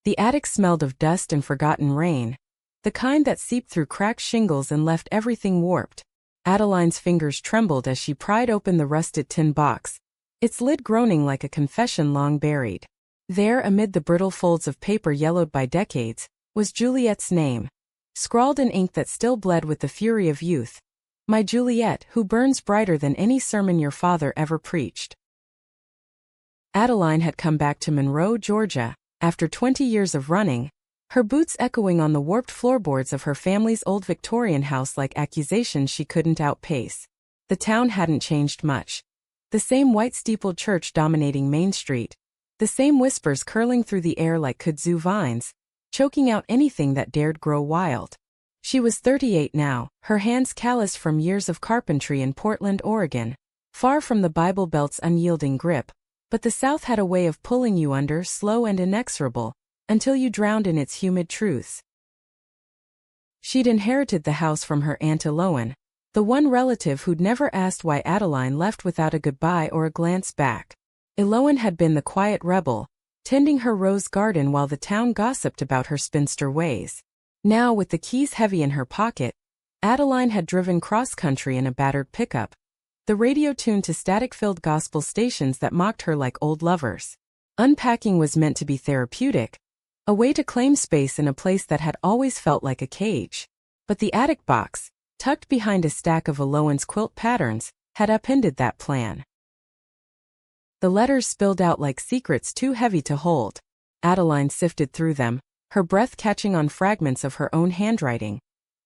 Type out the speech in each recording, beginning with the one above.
The attic smelled of dust and forgotten rain, the kind that seeped through cracked shingles and left everything warped. Adeline's fingers trembled as she pried open the rusted tin box, its lid groaning like a confession long buried. There, amid the brittle folds of paper yellowed by decades, was Juliet's name, scrawled in ink that still bled with the fury of youth. My Juliet, who burns brighter than any sermon your father ever preached. Adeline had come back to Monroe, Georgia, after 20 years of running, her boots echoing on the warped floorboards of her family's old Victorian house like accusations she couldn't outpace. The town hadn't changed much. The same white-steepled church dominating Main Street, the same whispers curling through the air like kudzu vines, choking out anything that dared grow wild. She was 38 now, her hands calloused from years of carpentry in Portland, Oregon, far from the Bible Belt's unyielding grip, but the South had a way of pulling you under, slow and inexorable, until you drowned in its humid truths. She'd inherited the house from her Aunt Eloan, the one relative who'd never asked why Adeline left without a goodbye or a glance back. Eloan had been the quiet rebel, tending her rose garden while the town gossiped about her spinster ways. Now, with the keys heavy in her pocket, Adeline had driven cross-country in a battered pickup, the radio tuned to static-filled gospel stations that mocked her like old lovers. Unpacking was meant to be therapeutic, a way to claim space in a place that had always felt like a cage. But the attic box, tucked behind a stack of Eloan's quilt patterns, had upended that plan. The letters spilled out like secrets too heavy to hold. Adeline sifted through them, her breath catching on fragments of her own handwriting.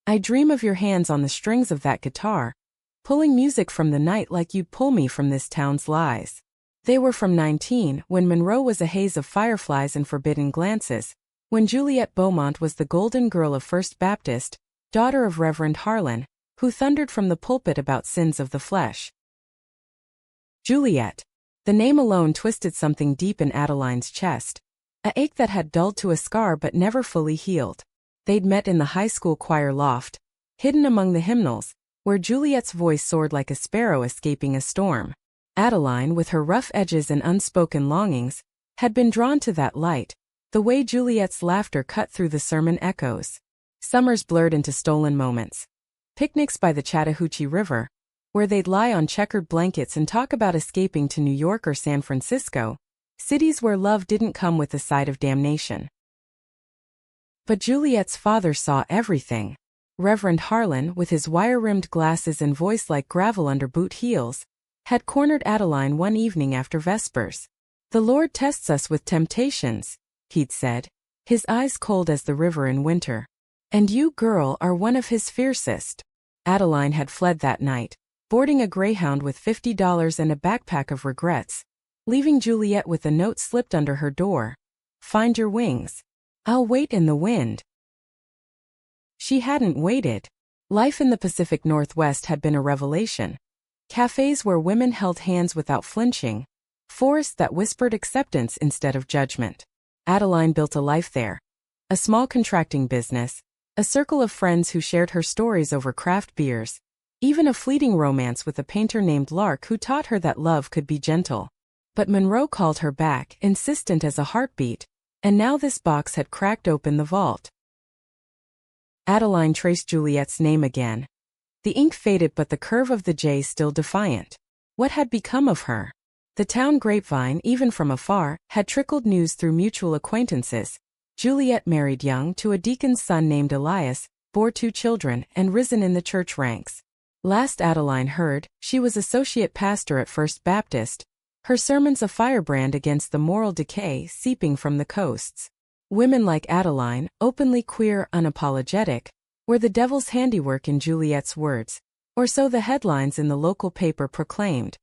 I dream of your hands on the strings of that guitar, pulling music from the night like you'd pull me from this town's lies. They were from 19, when Monroe was a haze of fireflies and forbidden glances, when Juliet Beaumont was the golden girl of First Baptist, daughter of Reverend Harlan, who thundered from the pulpit about sins of the flesh. Juliet. The name alone twisted something deep in Adeline's chest, a ache that had dulled to a scar but never fully healed. They'd met in the high school choir loft, hidden among the hymnals, where Juliet's voice soared like a sparrow escaping a storm. Adeline, with her rough edges and unspoken longings, had been drawn to that light, the way Juliet's laughter cut through the sermon echoes. Summers blurred into stolen moments. Picnics by the Chattahoochee River, where they'd lie on checkered blankets and talk about escaping to New York or San Francisco, cities where love didn't come with a side of damnation. But Juliet's father saw everything. Reverend Harlan, with his wire-rimmed glasses and voice like gravel under boot heels, had cornered Adeline one evening after Vespers. The Lord tests us with temptations, he'd said, his eyes cold as the river in winter. And you, girl, are one of his fiercest. Adeline had fled that night, boarding a Greyhound with $50 and a backpack of regrets, leaving Juliet with a note slipped under her door. Find your wings. I'll wait in the wind. She hadn't waited. Life in the Pacific Northwest had been a revelation. Cafes where women held hands without flinching, forests that whispered acceptance instead of judgment. Adeline built a life there. A small contracting business, a circle of friends who shared her stories over craft beers, even a fleeting romance with a painter named Lark who taught her that love could be gentle. But Monroe called her back, insistent as a heartbeat, and now this box had cracked open the vault. Adeline traced Juliet's name again. The ink faded but the curve of the J still defiant. What had become of her? The town grapevine, even from afar, had trickled news through mutual acquaintances. Juliet married young to a deacon's son named Elias, bore 2 children, and risen in the church ranks. Last Adeline heard, she was associate pastor at First Baptist, her sermons a firebrand against the moral decay seeping from the coasts. Women like Adeline, openly queer, unapologetic, were the devil's handiwork in Juliet's words, or so the headlines in the local paper proclaimed.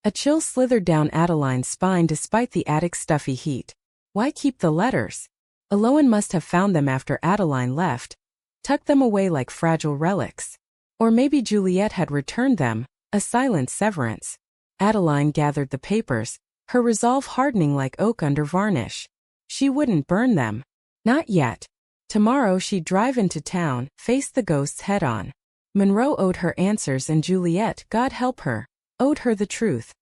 A chill slithered down Adeline's spine despite the attic's stuffy heat. Why keep the letters? Eloan must have found them after Adeline left, tucked them away like fragile relics. Or maybe Juliet had returned them, a silent severance. Adeline gathered the papers, her resolve hardening like oak under varnish. She wouldn't burn them. Not yet. Tomorrow she'd drive into town, face the ghosts head-on. Monroe owed her answers and Juliet, God help her, owed her the truth.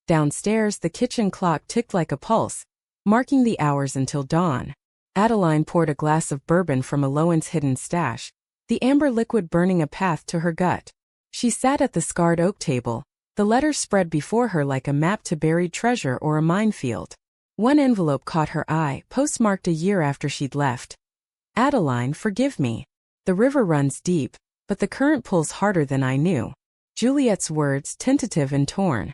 Downstairs the kitchen clock ticked like a pulse, marking the hours until dawn. Adeline poured a glass of bourbon from Alohan's hidden stash, the amber liquid burning a path to her gut. She sat at the scarred oak table, the letters spread before her like a map to buried treasure or a minefield. One envelope caught her eye, postmarked a year after she'd left. Adeline, forgive me. The river runs deep, but the current pulls harder than I knew. Juliet's words, tentative and torn.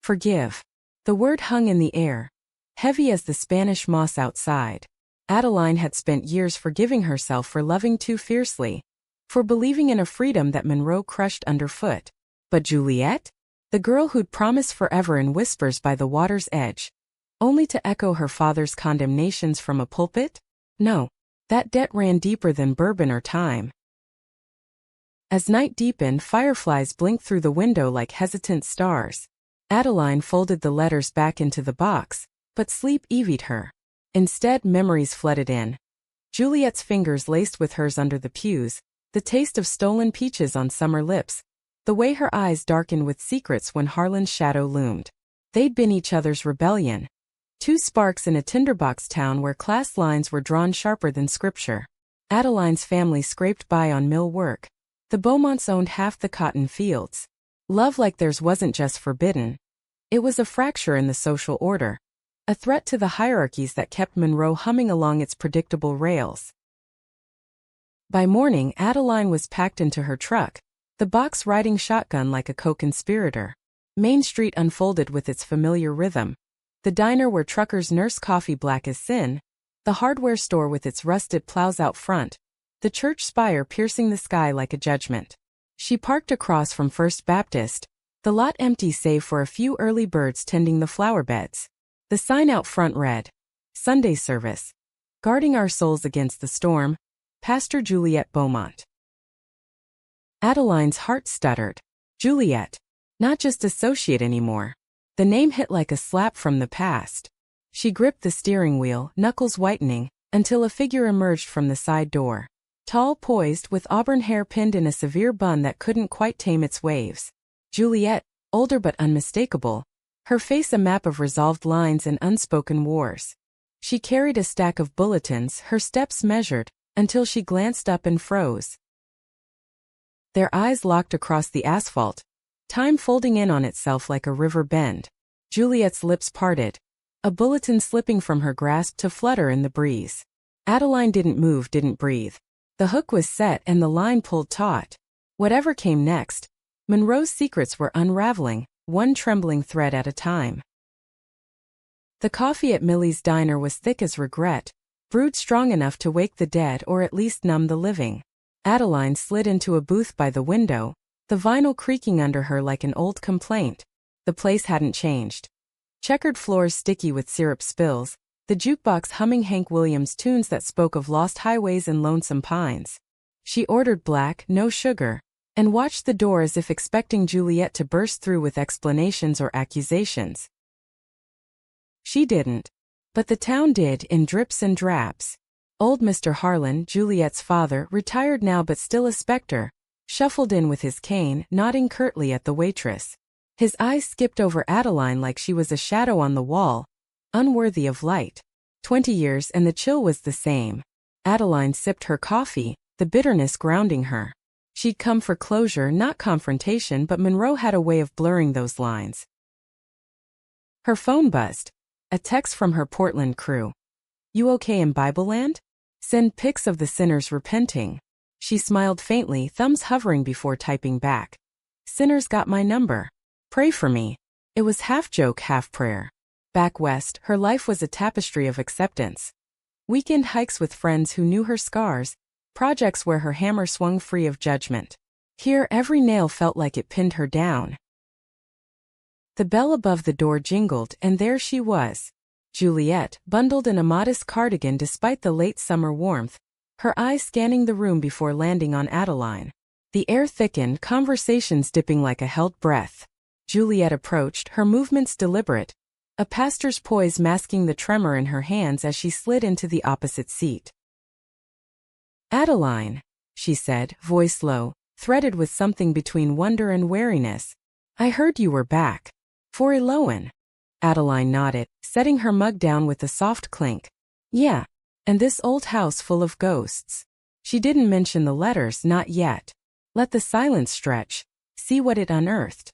Forgive. The word hung in the air, heavy as the Spanish moss outside. Adeline had spent years forgiving herself for loving too fiercely, for believing in a freedom that Monroe crushed underfoot. But Juliet? The girl who'd promised forever in whispers by the water's edge, only to echo her father's condemnations from a pulpit? No, that debt ran deeper than bourbon or time. As night deepened, fireflies blinked through the window like hesitant stars. Adeline folded the letters back into the box, but sleep evied her. Instead, memories flooded in. Juliet's fingers laced with hers under the pews, the taste of stolen peaches on summer lips, the way her eyes darkened with secrets when Harlan's shadow loomed. They'd been each other's rebellion. Two sparks in a tinderbox town where class lines were drawn sharper than scripture. Adeline's family scraped by on mill work. The Beaumonts owned half the cotton fields. Love like theirs wasn't just forbidden. It was a fracture in the social order, a threat to the hierarchies that kept Monroe humming along its predictable rails. By morning, Adeline was packed into her truck, the box riding shotgun like a co-conspirator. Main Street unfolded with its familiar rhythm. The diner where truckers nurse coffee black as sin, the hardware store with its rusted plows out front, the church spire piercing the sky like a judgment. She parked across from First Baptist, the lot empty save for a few early birds tending the flower beds. The sign out front read, Sunday service. Guarding our souls against the storm, Pastor Juliet Beaumont. Adeline's heart stuttered. Juliet. Not just associate anymore. The name hit like a slap from the past. She gripped the steering wheel, knuckles whitening, until a figure emerged from the side door. Tall, poised, with auburn hair pinned in a severe bun that couldn't quite tame its waves. Juliet, older but unmistakable, her face a map of resolved lines and unspoken wars. She carried a stack of bulletins, her steps measured, until she glanced up and froze. Their eyes locked across the asphalt, time folding in on itself like a river bend. Juliet's lips parted, a bulletin slipping from her grasp to flutter in the breeze. Adeline didn't move, didn't breathe. The hook was set and the line pulled taut. Whatever came next, Monroe's secrets were unraveling, one trembling thread at a time. The coffee at Millie's diner was thick as regret, brewed strong enough to wake the dead or at least numb the living. Adeline slid into a booth by the window, the vinyl creaking under her like an old complaint. The place hadn't changed. Checkered floors sticky with syrup spills, the jukebox humming Hank Williams tunes that spoke of lost highways and lonesome pines. She ordered black, no sugar, and watched the door as if expecting Juliet to burst through with explanations or accusations. She didn't. But the town did, in drips and drabs. Old Mr. Harlan, Juliet's father, retired now but still a specter, shuffled in with his cane, nodding curtly at the waitress. His eyes skipped over Adeline like she was a shadow on the wall, unworthy of light. 20 years and the chill was the same. Adeline sipped her coffee, the bitterness grounding her. She'd come for closure, not confrontation, but Monroe had a way of blurring those lines. Her phone buzzed. A text from her Portland crew. You okay in Bible land? Send pics of the sinners repenting. She smiled faintly, thumbs hovering before typing back. Sinners got my number. Pray for me. It was half joke, half prayer. Back west, her life was a tapestry of acceptance. Weekend hikes with friends who knew her scars, projects where her hammer swung free of judgment. Here, every nail felt like it pinned her down. The bell above the door jingled, and there she was. Juliet, bundled in a modest cardigan despite the late summer warmth, her eyes scanning the room before landing on Adeline. The air thickened, conversations dipping like a held breath. Juliet approached, her movements deliberate, a pastor's poise masking the tremor in her hands as she slid into the opposite seat. Adeline, she said, voice low, threaded with something between wonder and wariness. I heard you were back. For Eloan. Adeline nodded, setting her mug down with a soft clink. Yeah. And this old house full of ghosts. She didn't mention the letters, not yet. Let the silence stretch. See what it unearthed.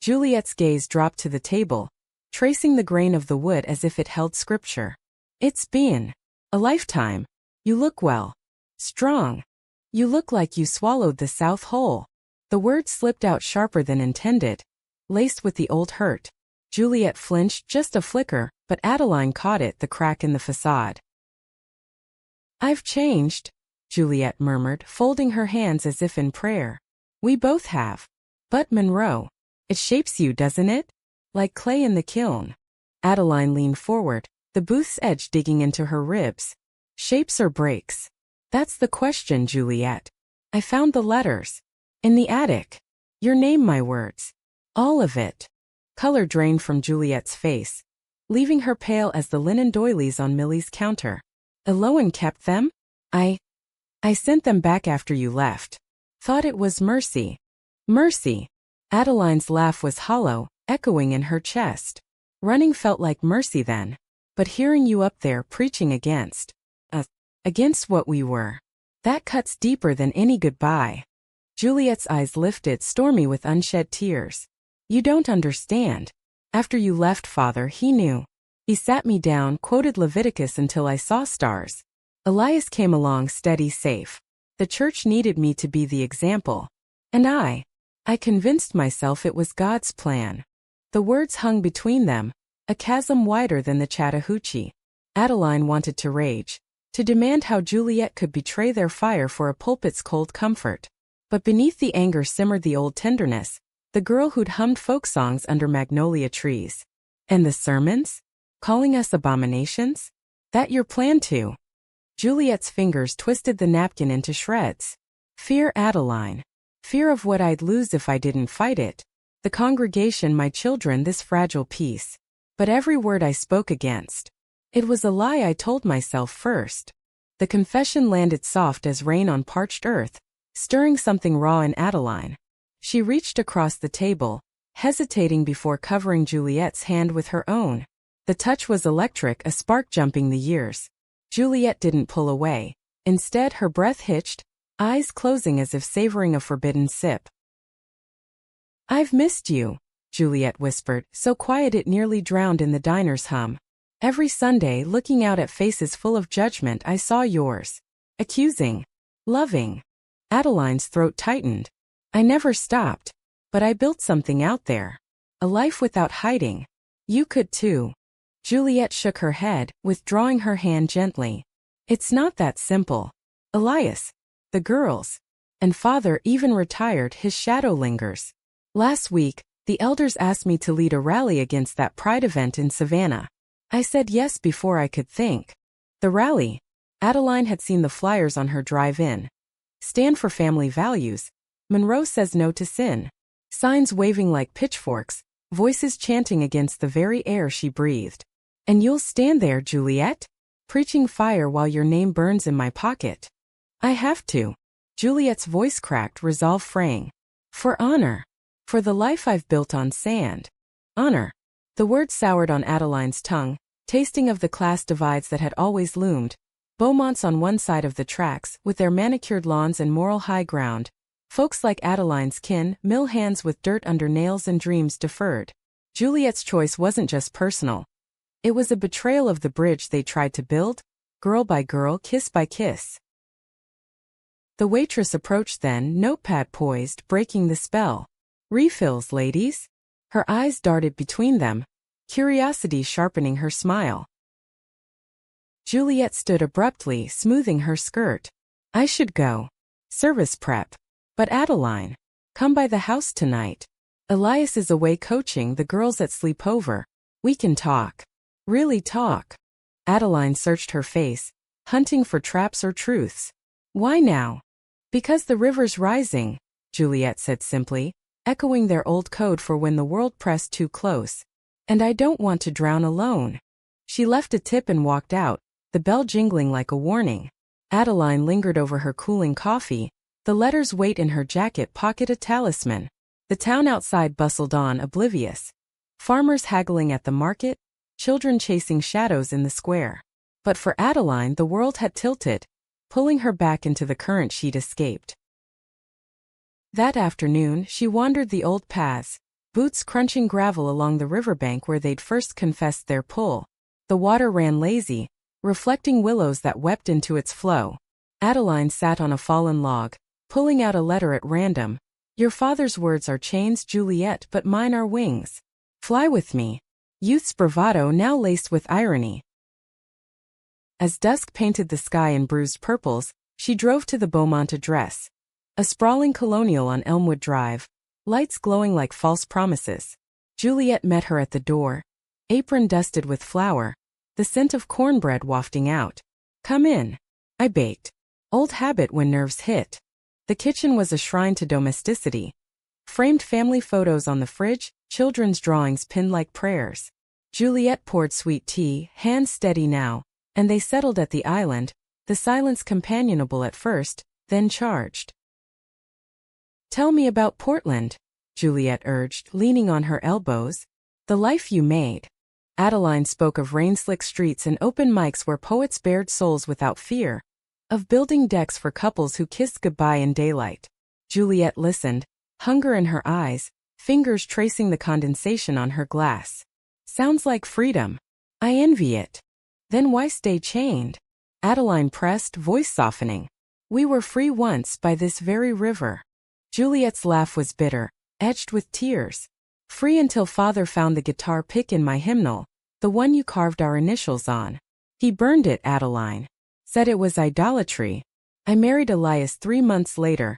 Juliet's gaze dropped to the table, tracing the grain of the wood as if it held scripture. It's been a lifetime. You look well. Strong. You look like you swallowed the south whole. The words slipped out sharper than intended, laced with the old hurt. Juliet flinched just a flicker, but Adeline caught it, the crack in the facade. I've changed, Juliet murmured, folding her hands as if in prayer. We both have. But Monroe, it shapes you, doesn't it? Like clay in the kiln. Adeline leaned forward, the booth's edge digging into her ribs. Shapes or breaks? That's the question, Juliet. I found the letters. In the attic. Your name, my words. All of it. Color drained from Juliet's face, leaving her pale as the linen doilies on Millie's counter. Eloan kept them? I sent them back after you left. Thought it was mercy. Mercy. Adeline's laugh was hollow, echoing in her chest. Running felt like mercy then. But hearing you up there preaching against what we were. That cuts deeper than any goodbye. Juliet's eyes lifted, stormy with unshed tears. You don't understand. After you left, Father, he knew. He sat me down, quoted Leviticus until I saw stars. Elias came along steady, safe. The church needed me to be the example. And I convinced myself it was God's plan. The words hung between them, a chasm wider than the Chattahoochee. Adeline wanted to rage, to demand how Juliet could betray their fire for a pulpit's cold comfort. But beneath the anger simmered the old tenderness, the girl who'd hummed folk songs under magnolia trees. And the sermons? Calling us abominations? That your plan too? Juliet's fingers twisted the napkin into shreds. Fear, Adeline. Fear of what I'd lose if I didn't fight it. The congregation, my children, this fragile peace. But every word I spoke against. It was a lie I told myself first. The confession landed soft as rain on parched earth, stirring something raw in Adeline. She reached across the table, hesitating before covering Juliet's hand with her own. The touch was electric, a spark jumping the years. Juliet didn't pull away. Instead, her breath hitched, eyes closing as if savoring a forbidden sip. I've missed you, Juliet whispered, so quiet it nearly drowned in the diner's hum. Every Sunday, looking out at faces full of judgment, I saw yours. Accusing. Loving. Adeline's throat tightened. I never stopped. But I built something out there. A life without hiding. You could too. Juliet shook her head, withdrawing her hand gently. It's not that simple. Elias. The girls. And Father, even retired, his shadow lingers. Last week, the elders asked me to lead a rally against that pride event in Savannah. I said yes before I could think. The rally. Adeline had seen the flyers on her drive-in. Stand for family values. Monroe says no to sin. Signs waving like pitchforks, voices chanting against the very air she breathed. And you'll stand there, Juliet? Preaching fire while your name burns in my pocket. I have to. Juliet's voice cracked, resolve fraying. For honor. For the life I've built on sand. Honor. The word soured on Adeline's tongue, tasting of the class divides that had always loomed. Beaumonts on one side of the tracks, with their manicured lawns and moral high ground. Folks like Adeline's kin, mill hands with dirt under nails and dreams deferred. Juliet's choice wasn't just personal. It was a betrayal of the bridge they tried to build, girl by girl, kiss by kiss. The waitress approached then, notepad poised, breaking the spell. Refills, ladies? Her eyes darted between them, curiosity sharpening her smile. Juliet stood abruptly, smoothing her skirt. I should go. Service prep. But Adeline, come by the house tonight. Elias is away coaching the girls at sleepover. We can talk. Really talk. Adeline searched her face, hunting for traps or truths. Why now? Because the river's rising, Juliet said simply, echoing their old code for when the world pressed too close. And I don't want to drown alone. She left a tip and walked out, the bell jingling like a warning. Adeline lingered over her cooling coffee, the letter's weight in her jacket pocket a talisman. The town outside bustled on, oblivious. Farmers haggling at the market, children chasing shadows in the square. But for Adeline the world had tilted, pulling her back into the current she'd escaped. That afternoon she wandered the old paths, boots crunching gravel along the riverbank where they'd first confessed their pull. The water ran lazy, reflecting willows that wept into its flow. Adeline sat on a fallen log, pulling out a letter at random. Your father's words are chains, Juliet, but mine are wings. Fly with me. Youth's bravado now laced with irony. As dusk painted the sky in bruised purples, she drove to the Beaumont address. A sprawling colonial on Elmwood Drive, lights glowing like false promises. Juliet met her at the door, apron dusted with flour, the scent of cornbread wafting out. Come in. I baked. Old habit when nerves hit. The kitchen was a shrine to domesticity. Framed family photos on the fridge, children's drawings pinned like prayers. Juliet poured sweet tea, hands steady now, and they settled at the island, the silence companionable at first, then charged. Tell me about Portland, Juliet urged, leaning on her elbows. The life you made. Adeline spoke of rain-slick streets and open mics where poets bared souls without fear, of building decks for couples who kissed goodbye in daylight. Juliet listened, hunger in her eyes, fingers tracing the condensation on her glass. Sounds like freedom. I envy it. Then why stay chained? Adeline pressed, voice softening. We were free once by this very river. Juliet's laugh was bitter, etched with tears. Free until father found the guitar pick in my hymnal, the one you carved our initials on. He burned it, Adeline. Said it was idolatry. I married Elias 3 months later,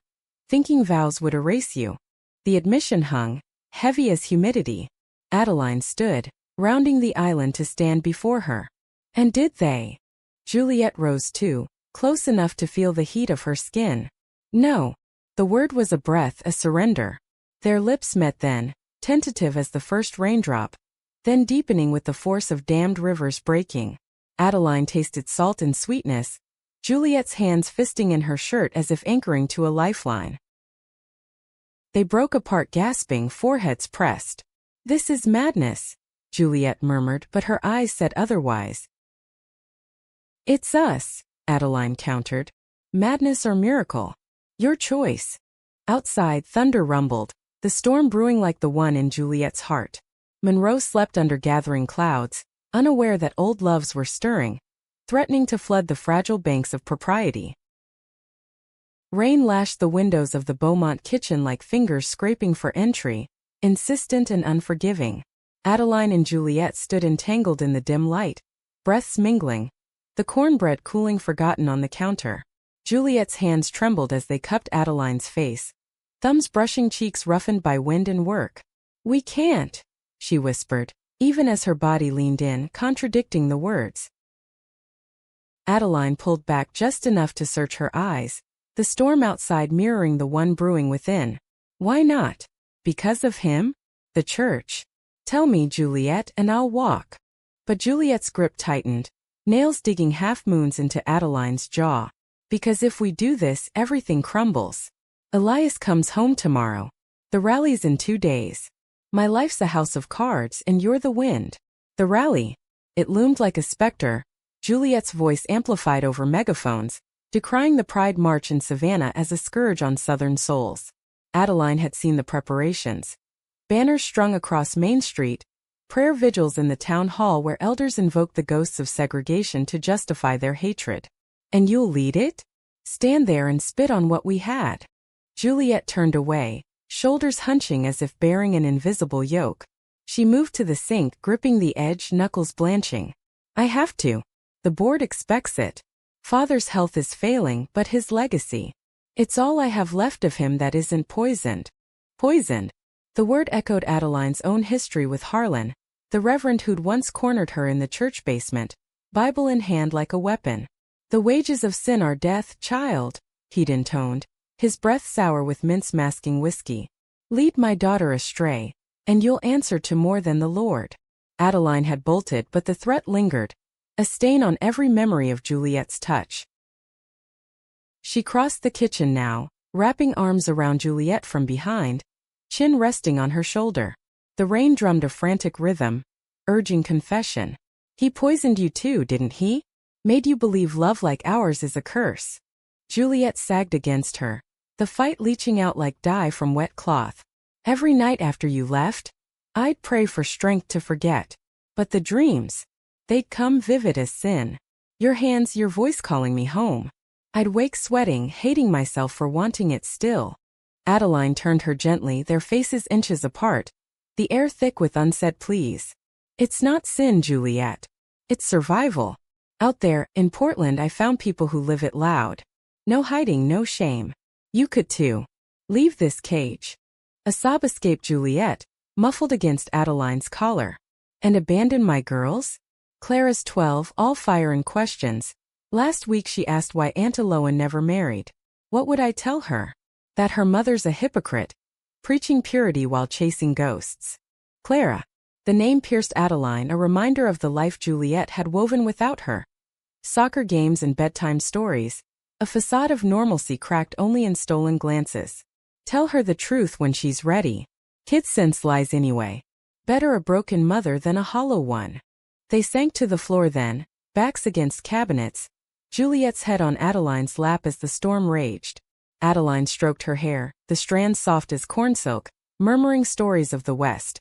thinking vows would erase you. The admission hung, heavy as humidity. Adeline stood, rounding the island to stand before her. And did they? Juliet rose too, close enough to feel the heat of her skin. No. The word was a breath, a surrender. Their lips met then, tentative as the first raindrop, then deepening with the force of dammed rivers breaking. Adeline tasted salt and sweetness, Juliet's hands fisting in her shirt as if anchoring to a lifeline. They broke apart gasping, foreheads pressed. This is madness, Juliet murmured, but her eyes said otherwise. It's us, Adeline countered. Madness or miracle? Your choice. Outside, thunder rumbled, the storm brewing like the one in Juliet's heart. Monroe slept under gathering clouds, unaware that old loves were stirring, threatening to flood the fragile banks of propriety. Rain lashed the windows of the Beaumont kitchen like fingers scraping for entry, insistent and unforgiving. Adeline and Juliet stood entangled in the dim light, breaths mingling, the cornbread cooling forgotten on the counter. Juliet's hands trembled as they cupped Adeline's face, thumbs brushing cheeks roughened by wind and work. We can't, she whispered, even as her body leaned in, contradicting the words. Adeline pulled back just enough to search her eyes, the storm outside mirroring the one brewing within. Why not? Because of him? The church? Tell me, Juliet, and I'll walk. But Juliet's grip tightened, nails digging half-moons into Adeline's jaw. Because if we do this, everything crumbles. Elias comes home tomorrow. The rally's in 2 days. My life's a house of cards and you're the wind. The rally. It loomed like a specter, Juliet's voice amplified over megaphones, decrying the Pride March in Savannah as a scourge on Southern souls. Adeline had seen the preparations. Banners strung across Main Street, prayer vigils in the town hall where elders invoked the ghosts of segregation to justify their hatred. And you'll lead it? Stand there and spit on what we had. Juliet turned away, shoulders hunching as if bearing an invisible yoke. She moved to the sink, gripping the edge, knuckles blanching. I have to. The board expects it. Father's health is failing, but his legacy. It's all I have left of him that isn't poisoned. Poisoned. The word echoed Adeline's own history with Harlan, the reverend who'd once cornered her in the church basement, Bible in hand like a weapon. The wages of sin are death, child, he'd intoned, his breath sour with mince-masking whiskey. Lead my daughter astray, and you'll answer to more than the Lord. Adeline had bolted, but the threat lingered, a stain on every memory of Juliet's touch. She crossed the kitchen now, wrapping arms around Juliet from behind, chin resting on her shoulder. The rain drummed a frantic rhythm, urging confession. He poisoned you too, didn't he? Made you believe love like ours is a curse. Juliet sagged against her, the fight leaching out like dye from wet cloth. Every night after you left, I'd pray for strength to forget. But the dreams, they'd come vivid as sin. Your hands, your voice calling me home. I'd wake sweating, hating myself for wanting it still. Adeline turned her gently, their faces inches apart, the air thick with unsaid pleas. It's not sin, Juliet. It's survival. Out there, in Portland, I found people who live it loud. No hiding, no shame. You could too. Leave this cage. A sob escaped Juliet, muffled against Adeline's collar. And abandon my girls? Clara's 12, all fire and questions. Last week she asked why Aunt Eloa never married. What would I tell her? That her mother's a hypocrite, preaching purity while chasing ghosts. Clara. The name pierced Adeline, a reminder of the life Juliet had woven without her. Soccer games and bedtime stories, a facade of normalcy cracked only in stolen glances. Tell her the truth when she's ready. Kid sense lies anyway. Better a broken mother than a hollow one. They sank to the floor then, backs against cabinets, Juliet's head on Adeline's lap as the storm raged. Adeline stroked her hair, the strands soft as cornsilk, murmuring stories of the West.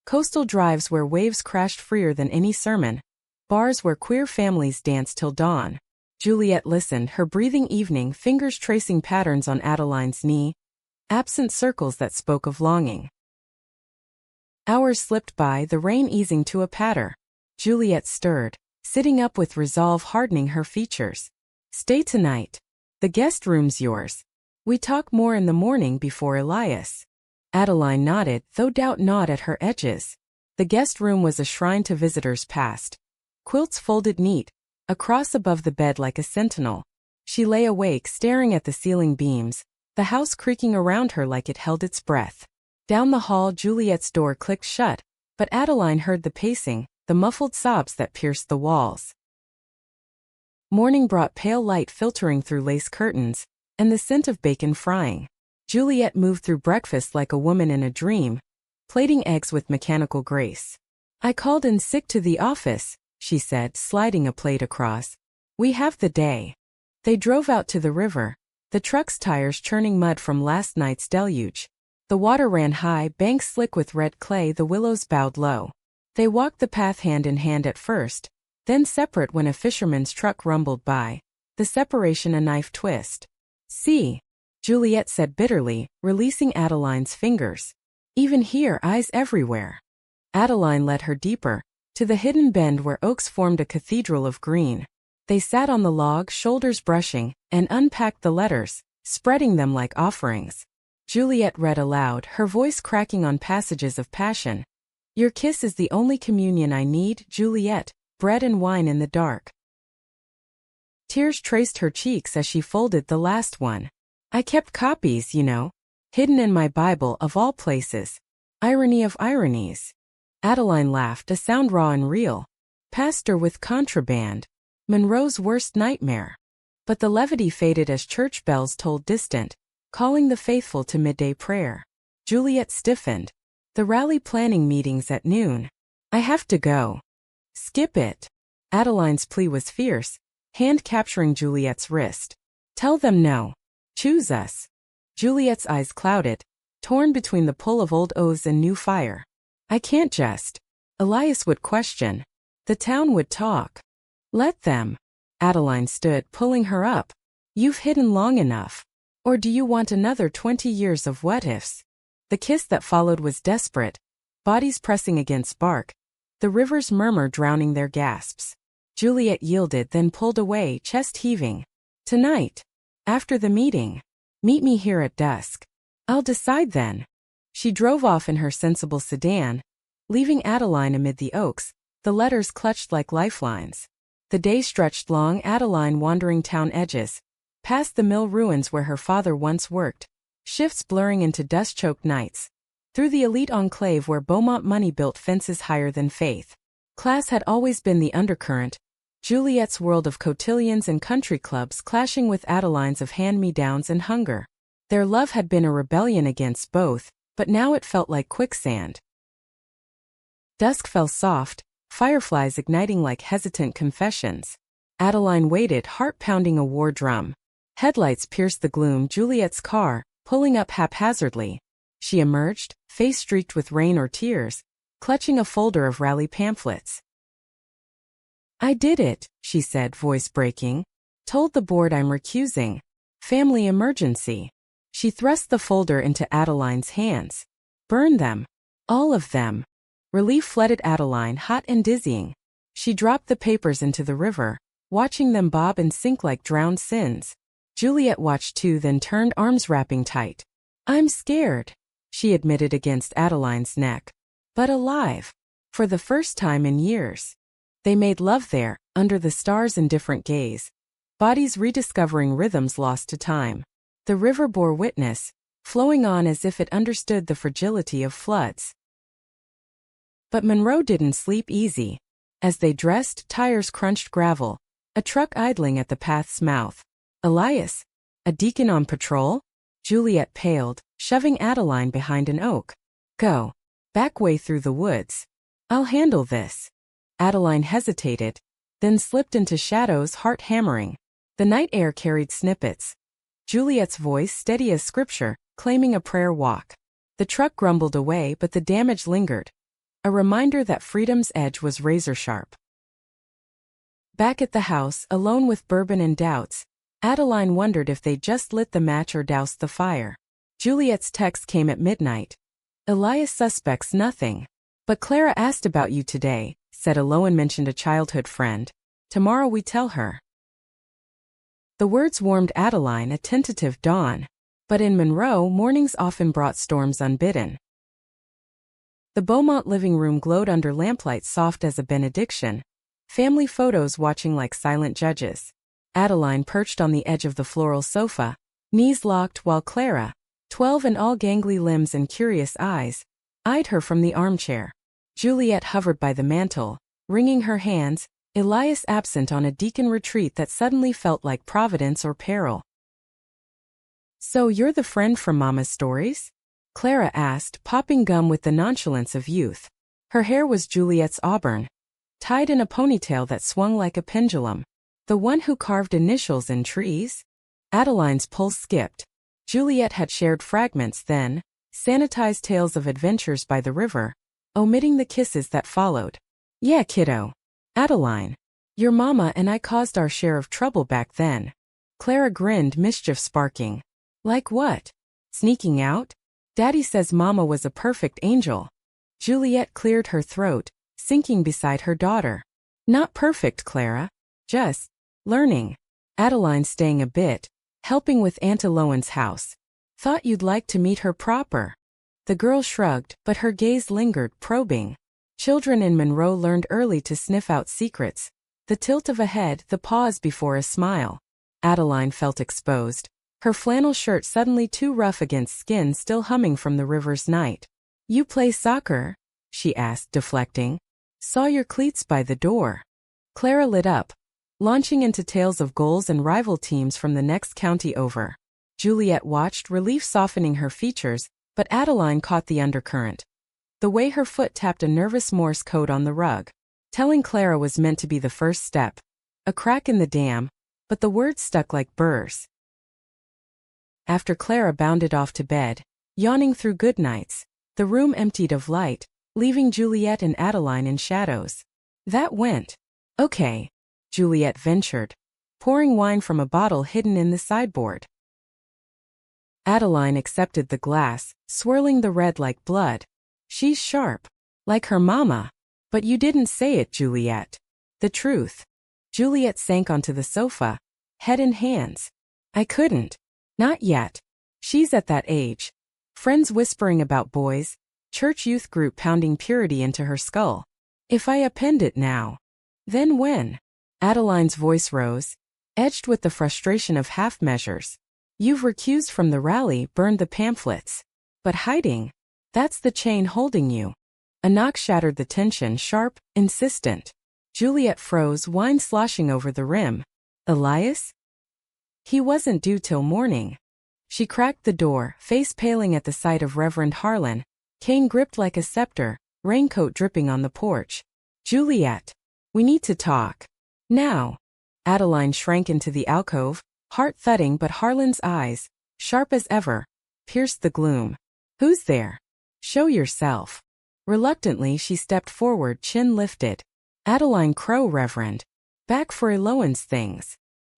Coastal drives where waves crashed freer than any sermon. Bars where queer families danced till dawn. Juliet listened, her breathing evening, fingers tracing patterns on Adeline's knee. Absent circles that spoke of longing. Hours slipped by, the rain easing to a patter. Juliet stirred, sitting up with resolve hardening her features. Stay tonight. The guest room's yours. We talk more in the morning before Elias. Adeline nodded, though doubt gnawed at her edges. The guest room was a shrine to visitors past. Quilts folded neat, a cross above the bed like a sentinel. She lay awake, staring at the ceiling beams, the house creaking around her like it held its breath. Down the hall, Juliet's door clicked shut, but Adeline heard the pacing, the muffled sobs that pierced the walls. Morning brought pale light filtering through lace curtains, and the scent of bacon frying. Juliet moved through breakfast like a woman in a dream, plating eggs with mechanical grace. I called in sick to the office, she said, sliding a plate across. We have the day. They drove out to the river, the truck's tires churning mud from last night's deluge. The water ran high, banks slick with red clay, the willows bowed low. They walked the path hand in hand at first, then separate when a fisherman's truck rumbled by, the separation a knife twist. See, Juliet said bitterly, releasing Adeline's fingers. Even here, eyes everywhere. Adeline led her deeper, to the hidden bend where oaks formed a cathedral of green. They sat on the log, shoulders brushing, and unpacked the letters, spreading them like offerings. Juliet read aloud, her voice cracking on passages of passion. Your kiss is the only communion I need, Juliet, bread and wine in the dark. Tears traced her cheeks as she folded the last one. I kept copies, you know, hidden in my Bible of all places. Irony of ironies. Adeline laughed, a sound raw and real. Pastor with contraband. Monroe's worst nightmare. But the levity faded as church bells tolled distant, calling the faithful to midday prayer. Juliet stiffened. The rally planning meetings at noon. I have to go. Skip it. Adeline's plea was fierce, hand capturing Juliet's wrist. Tell them no. Choose us. Juliet's eyes clouded, torn between the pull of old oaths and new fire. I can't just. Elias would question. The town would talk. Let them. Adeline stood, pulling her up. You've hidden long enough. Or do you want another 20 years of what-ifs? The kiss that followed was desperate, bodies pressing against bark, the river's murmur drowning their gasps. Juliet yielded, then pulled away, chest heaving. Tonight. After the meeting. Meet me here at dusk. I'll decide then. She drove off in her sensible sedan, leaving Adeline amid the oaks, the letters clutched like lifelines. The day stretched long, Adeline wandering town edges, past the mill ruins where her father once worked, shifts blurring into dust-choked nights, through the elite enclave where Beaumont money built fences higher than faith. Class had always been the undercurrent, Juliet's world of cotillions and country clubs clashing with Adeline's of hand-me-downs and hunger. Their love had been a rebellion against both, but now it felt like quicksand. Dusk fell soft, fireflies igniting like hesitant confessions. Adeline waited, heart pounding a war drum. Headlights pierced the gloom. Juliet's car, pulling up haphazardly. She emerged, face streaked with rain or tears, clutching a folder of rally pamphlets. "I did it," she said, voice breaking. "Told the board I'm recusing. Family emergency." She thrust the folder into Adeline's hands. "Burn them. All of them." Relief flooded Adeline, hot and dizzying. She dropped the papers into the river, watching them bob and sink like drowned sins. Juliet watched too, then turned, arms wrapping tight. "I'm scared," she admitted against Adeline's neck. "But alive. For the first time in years." They made love there, under the stars in different gaze. Bodies rediscovering rhythms lost to time. The river bore witness, flowing on as if it understood the fragility of floods. But Monroe didn't sleep easy. As they dressed, tires crunched gravel, a truck idling at the path's mouth. "Elias? A deacon on patrol?" Juliet paled, shoving Adeline behind an oak. "Go. Back way through the woods. I'll handle this." Adeline hesitated, then slipped into shadows, heart hammering. The night air carried snippets. Juliet's voice steady as scripture, claiming a prayer walk. The truck grumbled away, but the damage lingered. A reminder that freedom's edge was razor-sharp. Back at the house, alone with bourbon and doubts, Adeline wondered if they'd just lit the match or doused the fire. Juliet's text came at midnight. "Elias suspects nothing. But Clara asked about you today," said Aloan, mentioned a childhood friend. "Tomorrow we tell her." The words warmed Adeline, a tentative dawn. But in Monroe, mornings often brought storms unbidden. The Beaumont living room glowed under lamplight soft as a benediction. Family photos watching like silent judges. Adeline perched on the edge of the floral sofa, knees locked, while Clara, 12 and all gangly limbs and curious eyes, eyed her from the armchair. Juliet hovered by the mantel, wringing her hands, Elias absent on a deacon retreat that suddenly felt like providence or peril. "So you're the friend from Mama's stories?" Clara asked, popping gum with the nonchalance of youth. Her hair was Juliet's auburn, tied in a ponytail that swung like a pendulum. "The one who carved initials in trees?" Adeline's pulse skipped. Juliet had shared fragments then, sanitized tales of adventures by the river, omitting the kisses that followed. "Yeah, kiddo. Adeline. Your mama and I caused our share of trouble back then." Clara grinned, mischief sparking. "Like what? Sneaking out? Daddy says Mama was a perfect angel." Juliet cleared her throat, sinking beside her daughter. "Not perfect, Clara. Just learning." Adeline staying a bit, helping with Aunt Aloan's house. "Thought you'd like to meet her proper." The girl shrugged, but her gaze lingered, probing. Children in Monroe learned early to sniff out secrets. The tilt of a head, the pause before a smile. Adeline felt exposed. Her flannel shirt suddenly too rough against skin still humming from the river's night. "You play soccer?" she asked, deflecting. "Saw your cleats by the door." Clara lit up, launching into tales of goals and rival teams from the next county over. Juliet watched, relief softening her features, but Adeline caught the undercurrent. The way her foot tapped a nervous Morse code on the rug. Telling Clara was meant to be the first step. A crack in the dam, but the words stuck like burrs. After Clara bounded off to bed, yawning through good nights, the room emptied of light, leaving Juliet and Adeline in shadows. "That went okay," Juliet ventured, pouring wine from a bottle hidden in the sideboard. Adeline accepted the glass, swirling the red like blood. "She's sharp. Like her mama. But you didn't say it, Juliet." "The truth." Juliet sank onto the sofa, head in hands. "I couldn't. Not yet. She's at that age." Friends whispering about boys, church youth group pounding purity into her skull. "If I append it now. Then when?" Adeline's voice rose, edged with the frustration of half measures. "You've recused from the rally, burned the pamphlets. But hiding? That's the chain holding you." A knock shattered the tension, sharp, insistent. Juliet froze, wine sloshing over the rim. "Elias?" He wasn't due till morning. She cracked the door, face paling at the sight of Reverend Harlan, cane gripped like a scepter, raincoat dripping on the porch. Juliet, we need to talk. Now. Adeline shrank into the alcove, heart thudding, but Harlan's eyes, sharp as ever, pierced the gloom. Who's there? Show yourself. Reluctantly she stepped forward, chin lifted. Adeline Crow, Reverend. Back for Eloan's things.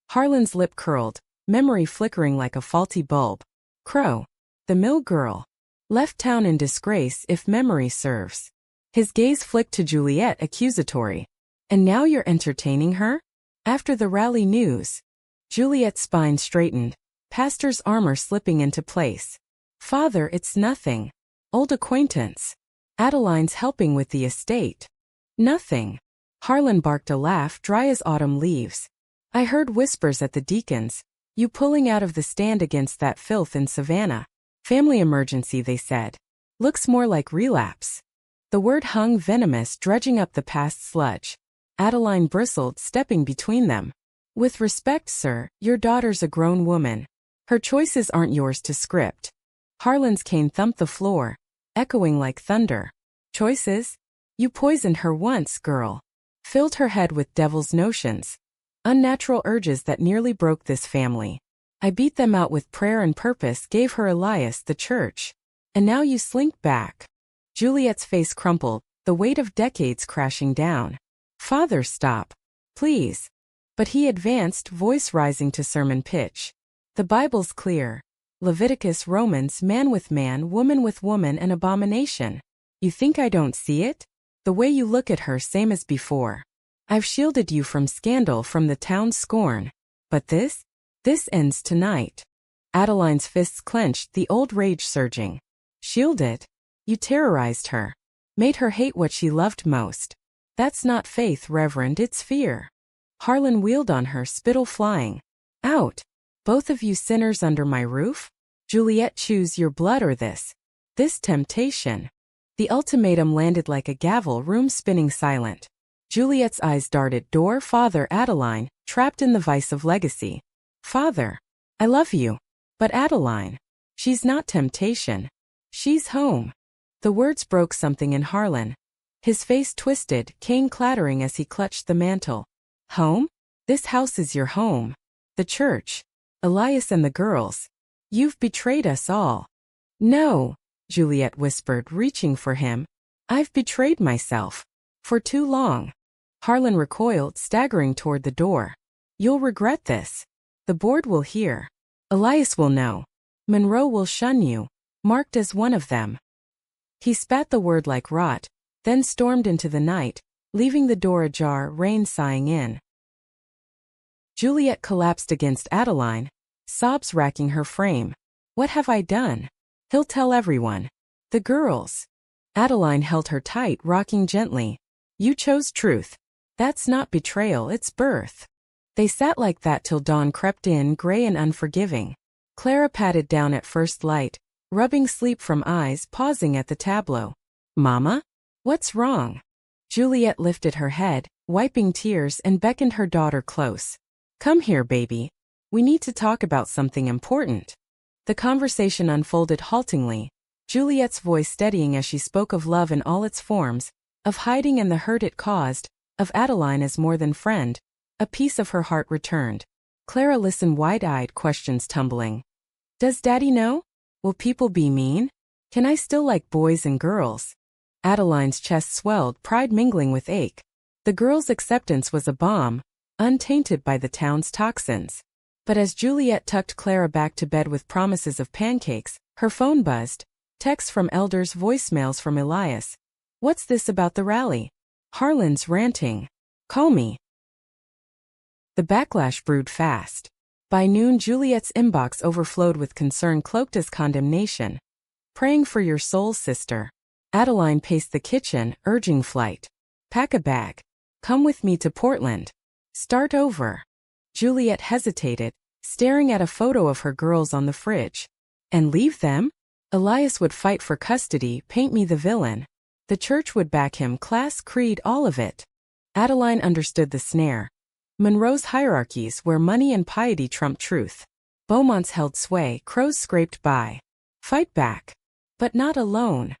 Harlan's lip curled, memory flickering like a faulty bulb. Crow. The mill girl. Left town in disgrace if memory serves. His gaze flicked to Juliet, accusatory. And now you're entertaining her? After the rally news. Juliet's spine straightened, pastor's armor slipping into place. Father, it's nothing. Old acquaintance. Adeline's helping with the estate. Nothing. Harlan barked a laugh dry as autumn leaves. I heard whispers at the deacon's. You pulling out of the stand against that filth in Savannah. Family emergency, they said. Looks more like relapse. The word hung venomous, dredging up the past sludge. Adeline bristled, stepping between them. With respect, sir, your daughter's a grown woman. Her choices aren't yours to script. Harlan's cane thumped the floor, echoing like thunder. Choices? You poisoned her once, girl. Filled her head with devil's notions. Unnatural urges that nearly broke this family. I beat them out with prayer and purpose, gave her Elias, the church. And now you slink back. Juliet's face crumpled, the weight of decades crashing down. Father, stop. Please. But he advanced, voice rising to sermon pitch. The Bible's clear. Leviticus, Romans, man with man, woman with woman, an abomination. You think I don't see it? The way you look at her, same as before. I've shielded you from scandal, from the town's scorn. But this ends tonight. Adeline's fists clenched, the old rage surging. Shielded? You terrorized her. Made her hate what she loved most. That's not faith, Reverend, it's fear. Harlan wheeled on her, spittle flying. Out. Both of you sinners under my roof? Juliet, choose your blood or this temptation. The ultimatum landed like a gavel, room spinning silent. Juliet's eyes darted, door, father, Adeline, trapped in the vice of legacy. Father. I love you. But Adeline. She's not temptation. She's home. The words broke something in Harlan. His face twisted, cane clattering as he clutched the mantle. Home? This house is your home. The church. Elias and the girls. You've betrayed us all. No, Juliet whispered, reaching for him. I've betrayed myself. For too long. Harlan recoiled, staggering toward the door. You'll regret this. The board will hear. Elias will know. Monroe will shun you, marked as one of them. He spat the word like rot, then stormed into the night, leaving the door ajar, rain sighing in. Juliet collapsed against Adeline, sobs racking her frame. What have I done? He'll tell everyone. The girls. Adeline held her tight, rocking gently. You chose truth. That's not betrayal, it's birth. They sat like that till dawn crept in, gray and unforgiving. Clara patted down at first light, rubbing sleep from eyes, pausing at the tableau. Mama? What's wrong? Juliet lifted her head, wiping tears, and beckoned her daughter close. Come here, baby. We need to talk about something important. The conversation unfolded haltingly, Juliet's voice steadying as she spoke of love in all its forms, of hiding and the hurt it caused, of Adeline as more than friend. A piece of her heart returned. Clara listened wide-eyed, questions tumbling. Does Daddy know? Will people be mean? Can I still like boys and girls? Adeline's chest swelled, pride mingling with ache. The girl's acceptance was a bomb, untainted by the town's toxins. But as Juliet tucked Clara back to bed with promises of pancakes, her phone buzzed. Texts from elders, voicemails from Elias. What's this about the rally? Harlan's ranting. Call me. The backlash brewed fast. By noon, Juliet's inbox overflowed with concern cloaked as condemnation. Praying for your soul, sister. Adeline paced the kitchen, urging flight. Pack a bag. Come with me to Portland. Start over. Juliet hesitated, staring at a photo of her girls on the fridge. And leave them? Elias would fight for custody, paint me the villain. The church would back him, class, creed, all of it. Adeline understood the snare. Monroe's hierarchies where money and piety trumped truth. Beaumont's held sway, Crow's scraped by. Fight back. But not alone.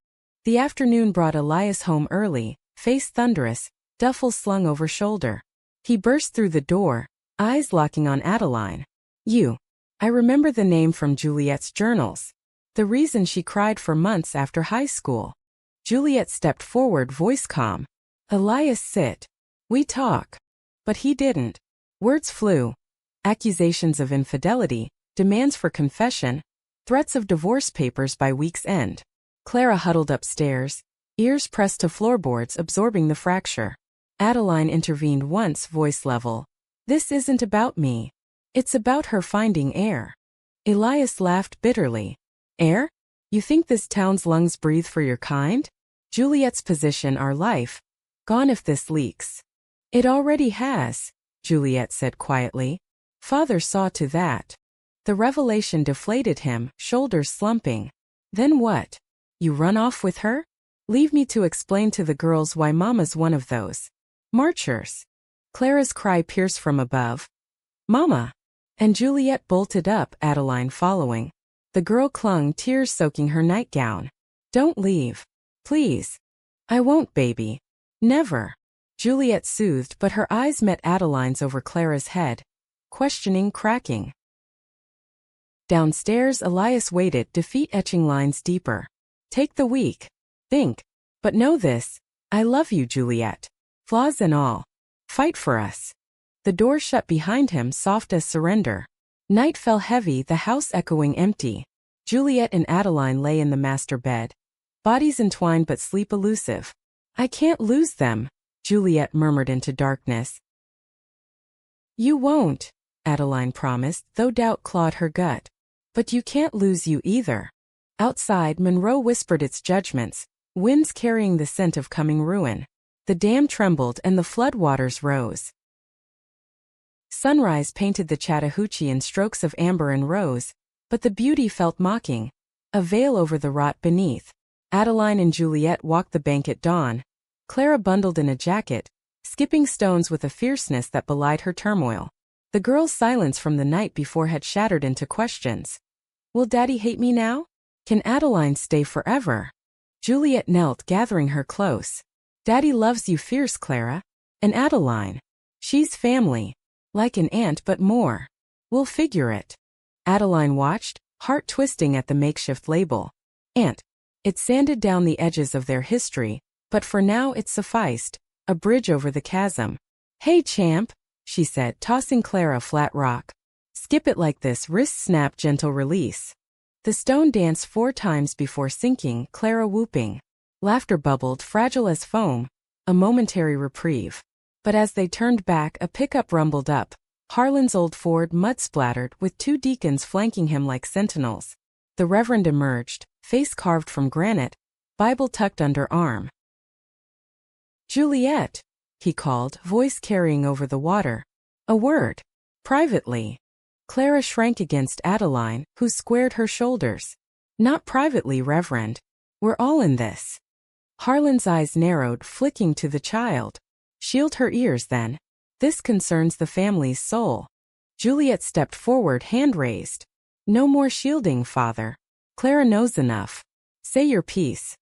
The afternoon brought Elias home early, face thunderous, duffel slung over shoulder. He burst through the door, eyes locking on Adeline. You. I remember the name from Juliet's journals. The reason she cried for months after high school. Juliet stepped forward, voice calm. Elias, sit. We talk. But he didn't. Words flew. Accusations of infidelity, demands for confession, threats of divorce papers by week's end. Clara huddled upstairs, ears pressed to floorboards, absorbing the fracture. Adeline intervened once, voice level. This isn't about me. It's about her finding air. Elias laughed bitterly. Air? You think this town's lungs breathe for your kind? Juliet's position, our life. Gone if this leaks. It already has, Juliet said quietly. Father saw to that. The revelation deflated him, shoulders slumping. Then what? You run off with her? Leave me to explain to the girls why Mama's one of those marchers. Clara's cry pierced from above. Mama! And Juliet bolted up, Adeline following. The girl clung, tears soaking her nightgown. Don't leave. Please. I won't, baby. Never. Juliet soothed, but her eyes met Adeline's over Clara's head. Questioning, cracking. Downstairs, Elias waited, defeat etching lines deeper. Take the week. Think. But know this. I love you, Juliet. Flaws and all. Fight for us. The door shut behind him, soft as surrender. Night fell heavy, the house echoing empty. Juliet and Adeline lay in the master bed. Bodies entwined but sleep elusive. I can't lose them, Juliet murmured into darkness. You won't, Adeline promised, though doubt clawed her gut. But you can't lose you either. Outside, Monroe whispered its judgments, winds carrying the scent of coming ruin. The dam trembled and the floodwaters rose. Sunrise painted the Chattahoochee in strokes of amber and rose, but the beauty felt mocking, a veil over the rot beneath. Adeline and Juliet walked the bank at dawn, Clara bundled in a jacket, skipping stones with a fierceness that belied her turmoil. The girl's silence from the night before had shattered into questions. Will Daddy hate me now? Can Adeline stay forever? Juliet knelt, gathering her close. Daddy loves you fierce, Clara. And Adeline. She's family. Like an aunt but more. We'll figure it. Adeline watched, heart twisting at the makeshift label. Aunt. It sanded down the edges of their history, but for now it sufficed, a bridge over the chasm. Hey champ, she said, tossing Clara a flat rock. Skip it like this, wrist snap, gentle release. The stone danced 4 times before sinking, Clara whooping. Laughter bubbled, fragile as foam, a momentary reprieve. But as they turned back, a pickup rumbled up. Harlan's old Ford, mud-splattered, with 2 deacons flanking him like sentinels. The Reverend emerged, face carved from granite, Bible tucked under arm. Juliet, he called, voice carrying over the water. A word. Privately. Clara shrank against Adeline, who squared her shoulders. Not privately, Reverend. We're all in this. Harlan's eyes narrowed, flicking to the child. Shield her ears, then. This concerns the family's soul. Juliet stepped forward, hand raised. No more shielding, Father. Clara knows enough. Say your piece.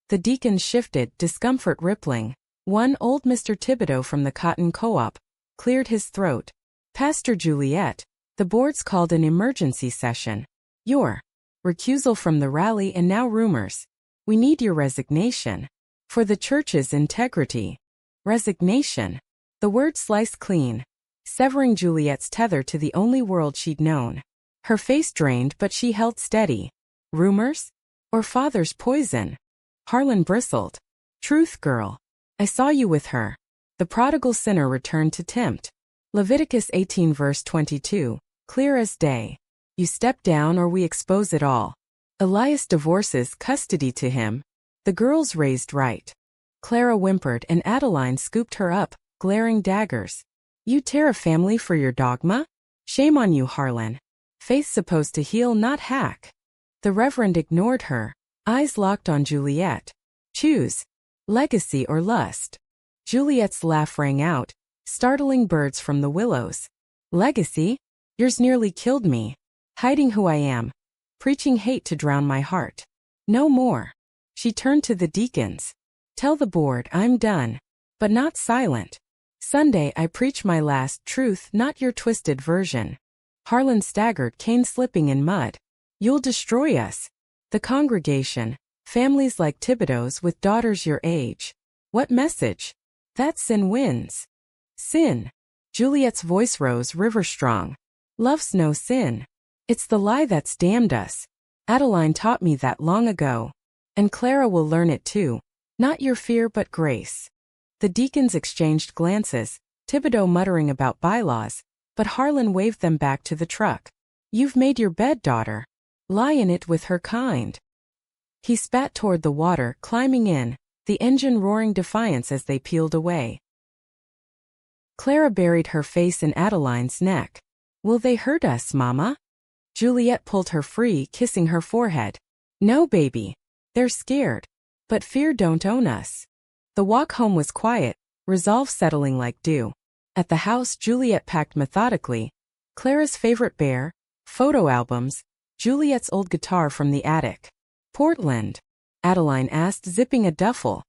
The deacons shifted, discomfort rippling. One, old Mr. Thibodeau from the Cotton Co-op, cleared his throat. Pastor Juliet, the board's called an emergency session. Your recusal from the rally and now rumors. We need your resignation. For the church's integrity. Resignation. The word sliced clean, severing Juliet's tether to the only world she'd known. Her face drained, but she held steady. Rumors? Or Father's poison? Harlan bristled. Truth, girl. I saw you with her. The prodigal sinner returned to tempt. Leviticus 18 verse 22, clear as day. You step down or we expose it all. Elias divorces custody to him. The girls raised right. Clara whimpered and Adeline scooped her up, glaring daggers. You tear a family for your dogma? Shame on you, Harlan. Faith supposed to heal, not hack. The Reverend ignored her, eyes locked on Juliet. Choose. Legacy or lust. Juliet's laugh rang out, startling birds from the willows. Legacy? Yours nearly killed me. Hiding who I am. Preaching hate to drown my heart. No more. She turned to the deacons. Tell the board I'm done. But not silent. Sunday I preach my last truth, not your twisted version. Harlan staggered, cane slipping in mud. You'll destroy us. The congregation. Families like Thibodeau's with daughters your age. What message? That sin wins. Sin. Juliet's voice rose river-strong. Love's no sin. It's the lie that's damned us. Adeline taught me that long ago. And Clara will learn it too. Not your fear but grace. The deacons exchanged glances, Thibodeau muttering about bylaws, but Harlan waved them back to the truck. You've made your bed, daughter. Lie in it with her kind. He spat toward the water, climbing in, the engine roaring defiance as they peeled away. Clara buried her face in Adeline's neck. Will they hurt us, Mama? Juliet pulled her free, kissing her forehead. No, baby. They're scared. But fear don't own us. The walk home was quiet, resolve settling like dew. At the house, Juliet packed methodically. Clara's favorite bear, photo albums, Juliet's old guitar from the attic. Portland? Adeline asked, zipping a duffel.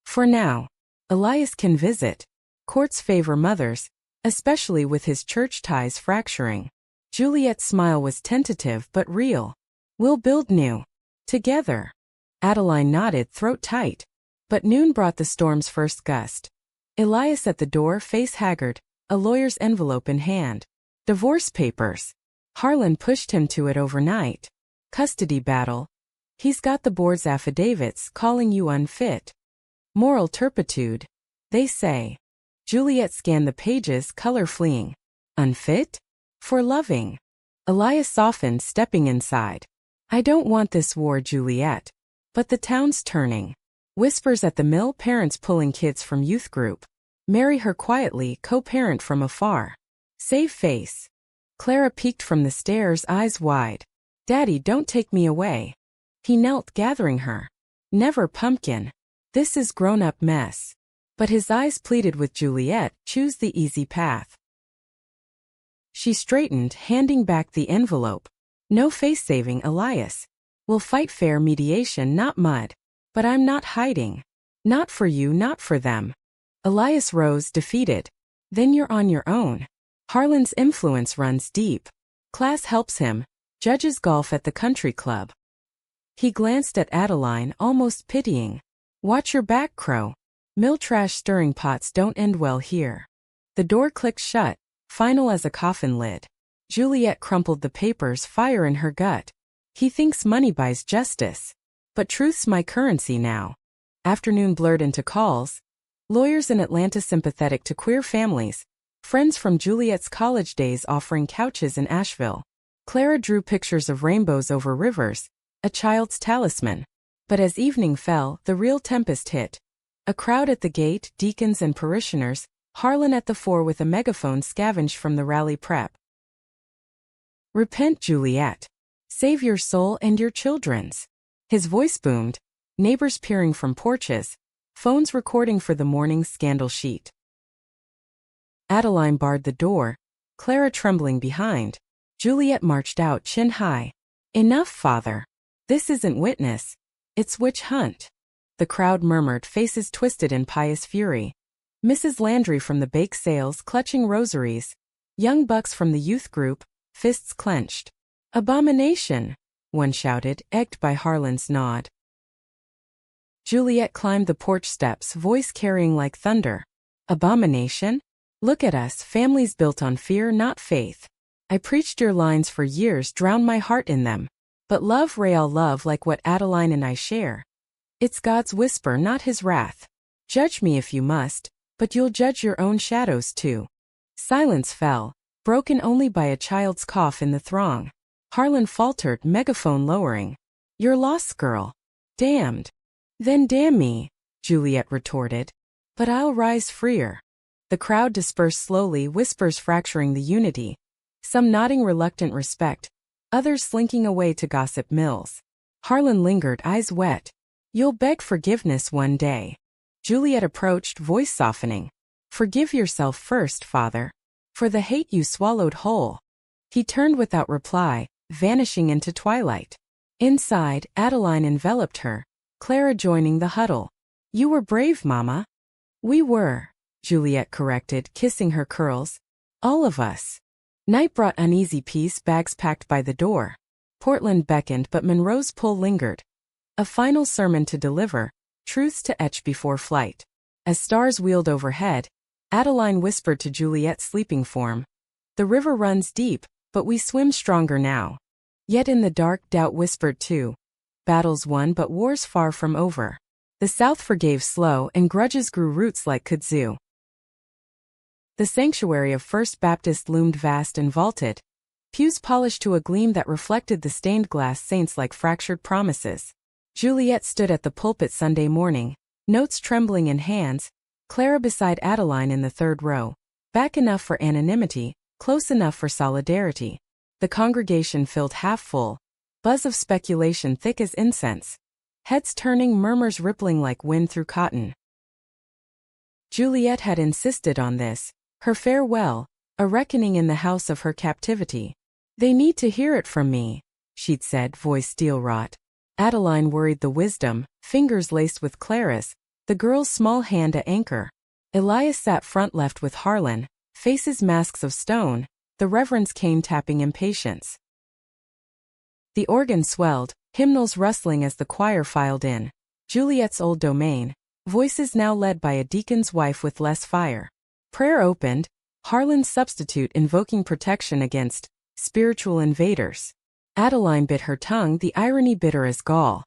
For now. Elias can visit. Courts favor mothers, especially with his church ties fracturing. Juliet's smile was tentative but real. We'll build new. Together. Adeline nodded, throat tight. But noon brought the storm's first gust. Elias at the door, face haggard, a lawyer's envelope in hand. Divorce papers. Harlan pushed him to it overnight. Custody battle. He's got the board's affidavits calling you unfit. Moral turpitude. They say. Juliet scanned the pages, color fleeing. Unfit? For loving. Elias softened, stepping inside. I don't want this war, Juliet. But the town's turning. Whispers at the mill, parents pulling kids from youth group. Marry her quietly, co-parent from afar. Save face. Clara peeked from the stairs, eyes wide. Daddy, don't take me away. He knelt, gathering her. Never, pumpkin. This is grown-up mess. But his eyes pleaded with Juliet, choose the easy path. She straightened, handing back the envelope. No face-saving, Elias. We'll fight fair mediation, not mud. But I'm not hiding. Not for you, not for them. Elias rose, defeated. Then you're on your own. Harlan's influence runs deep. Class helps him. Judges golf at the country club. He glanced at Adeline, almost pitying. Watch your back, Crow. Mill trash stirring pots don't end well here. The door clicked shut, final as a coffin lid. Juliet crumpled the papers, fire in her gut. He thinks money buys justice. But truth's my currency now. Afternoon blurred into calls. Lawyers in Atlanta sympathetic to queer families. Friends from Juliet's college days offering couches in Asheville. Clara drew pictures of rainbows over rivers, a child's talisman. But as evening fell, the real tempest hit. A crowd at the gate, deacons and parishioners, Harlan at the fore with a megaphone scavenged from the rally prep. Repent, Juliet. Save your soul and your children's. His voice boomed, neighbors peering from porches, phones recording for the morning's scandal sheet. Adeline barred the door, Clara trembling behind. Juliet marched out, chin high. Enough, father. This isn't witness. It's witch hunt. The crowd murmured, faces twisted in pious fury. Mrs. Landry from the bake sales clutching rosaries. Young bucks from the youth group, fists clenched. Abomination! One shouted, egged by Harlan's nod. Juliet climbed the porch steps, voice carrying like thunder. Abomination? Look at us, families built on fear, not faith. I preached your lines for years, drowned my heart in them. But love, real love like what Adeline and I share. It's God's whisper, not his wrath. Judge me if you must, but you'll judge your own shadows too. Silence fell, broken only by a child's cough in the throng. Harlan faltered, megaphone lowering. You're lost, girl. Damned. Then damn me, Juliet retorted. But I'll rise freer. The crowd dispersed slowly, whispers fracturing the unity. Some nodding reluctant respect, others slinking away to gossip mills. Harlan lingered, eyes wet. You'll beg forgiveness one day. Juliet approached, voice softening. Forgive yourself first, father. For the hate you swallowed whole. He turned without reply, vanishing into twilight. Inside, Adeline enveloped her, Clara joining the huddle. You were brave, Mama. We were, Juliet corrected, kissing her curls. All of us. Night brought uneasy peace, bags packed by the door. Portland beckoned, but Monroe's pull lingered. A final sermon to deliver, truths to etch before flight. As stars wheeled overhead, Adeline whispered to Juliet's sleeping form. The river runs deep, but we swim stronger now. Yet in the dark, doubt whispered too. Battles won, but wars far from over. The South forgave slow, and grudges grew roots like kudzu. The sanctuary of First Baptist loomed vast and vaulted, pews polished to a gleam that reflected the stained glass saints like fractured promises. Juliet stood at the pulpit Sunday morning, notes trembling in hands, Clara beside Adeline in the third row, back enough for anonymity, close enough for solidarity. The congregation filled half full, buzz of speculation thick as incense. Heads turning, murmurs rippling like wind through cotton. Juliet had insisted on this, her farewell, a reckoning in the house of her captivity. They need to hear it from me, she'd said, voice steel-wrought. Adeline worried the wisdom, fingers laced with Clara's, the girl's small hand a anchor. Elias sat front left with Harlan, faces masks of stone, the Reverend's cane tapping impatience. The organ swelled, hymnals rustling as the choir filed in. Juliet's old domain, voices now led by a deacon's wife with less fire. Prayer opened, Harlan's substitute invoking protection against spiritual invaders. Adeline bit her tongue, the irony bitter as gall.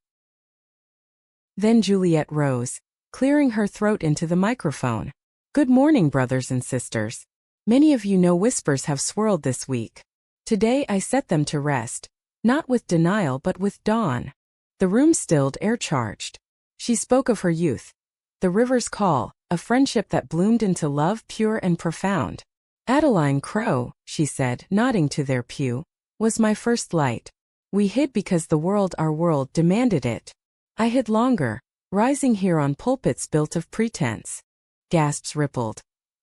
Then Juliet rose, clearing her throat into the microphone. Good morning, brothers and sisters. Many of you know whispers have swirled this week. Today I set them to rest, not with denial but with dawn. The room stilled, air charged. She spoke of her youth. The river's call, a friendship that bloomed into love pure and profound. Adeline Crow, she said, nodding to their pew, was my first light. We hid because the world, our world, demanded it. I hid longer, rising here on pulpits built of pretense. Gasps rippled.